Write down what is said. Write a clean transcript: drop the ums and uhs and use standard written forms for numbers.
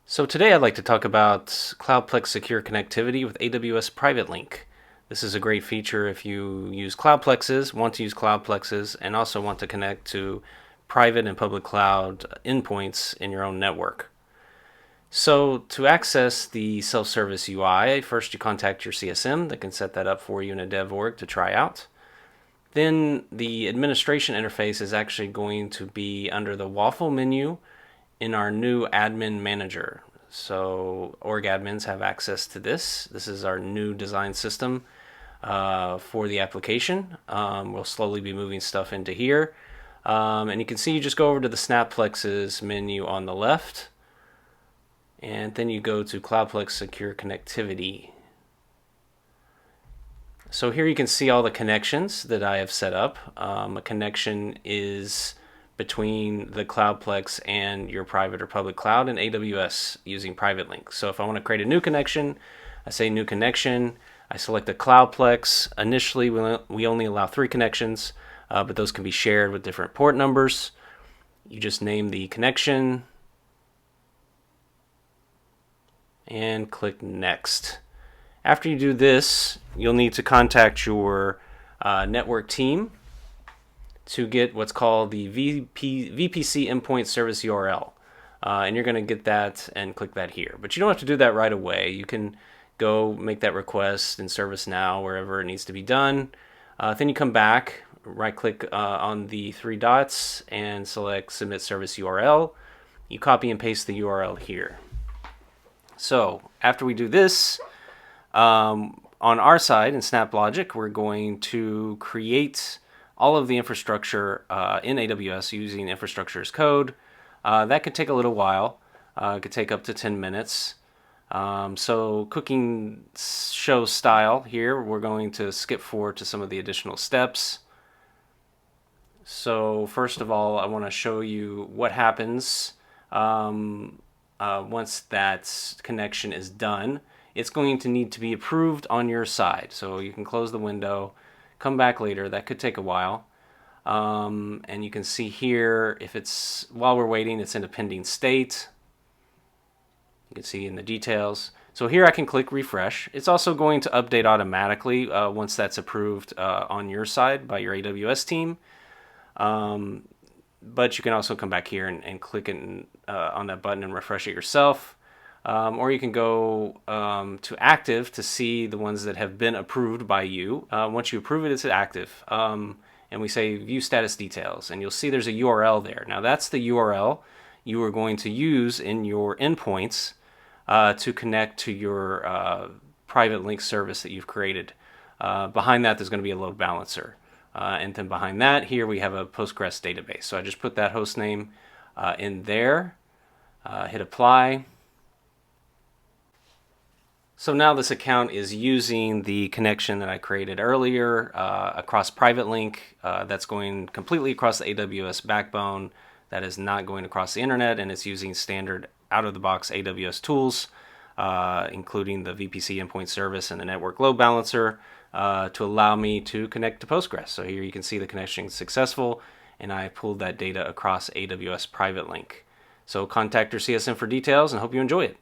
So today I'd like to talk about Cloudplex secure connectivity with AWS PrivateLink. This is a great feature if you use Cloudplexes, want to use Cloudplexes, and also want to connect to private and public cloud endpoints in your own network. So to access the self-service UI, first you contact your CSM that can set that up for you in a dev org to try out. Then the administration interface is actually going to be under the waffle menu in our new admin manager. So org admins have access to this. This is our new design system for the application. We'll slowly be moving stuff into here. And you can see you just go over to the Cloudplexes menu on the left. And then you go to Cloudplex Secure Connectivity. So here you can see all the connections that I have set up. A connection is between the Cloudplex and your private or public cloud in AWS using PrivateLink. So if I want to create a new connection, I say new connection. I select the Cloudplex. Initially, we only allow 3 connections, but those can be shared with different port numbers. You just name the connection and click Next. After you do this, you'll need to contact your network team to get what's called the VPC endpoint service URL. And you're going to get that and click that here. But you don't have to do that right away. You can go make that request in ServiceNow, wherever it needs to be done. Then you come back, right-click on the 3 dots, and select Submit Service URL. You copy and paste the URL here. So after we do this, on our side in SnapLogic, we're going to create all of the infrastructure in AWS using infrastructure as code. That could take a little while. It could take up to 10 minutes. So cooking show style here, we're going to skip forward to some of the additional steps. So first of all, I want to show you what happens once that connection is done. It's going to need to be approved on your side. So you can close the window, come back later. That could take a while. And you can see here, if it's, while we're waiting, it's in a pending state. You can see in the details. So here I can click refresh. It's also going to update automatically once that's approved on your side by your AWS team. But you can also come back here and click on that button and refresh it yourself. Or you can go to active to see the ones that have been approved by you. Once you approve it, it's active. And we say view status details, and you'll see there's a URL there. Now that's the URL you are going to use in your endpoints to connect to your private link service that you've created. Behind that, there's going to be a load balancer. And then behind that, here we have a Postgres database. So I just put that host name in there, hit apply. So now this account is using the connection that I created earlier across PrivateLink. That's going completely across the AWS backbone. That is not going across the internet, and it's using standard out-of-the-box AWS tools, including the VPC endpoint service and the network load balancer, to allow me to connect to Postgres. So here you can see the connection is successful, and I pulled that data across AWS PrivateLink. So contact your CSM for details, and hope you enjoy it.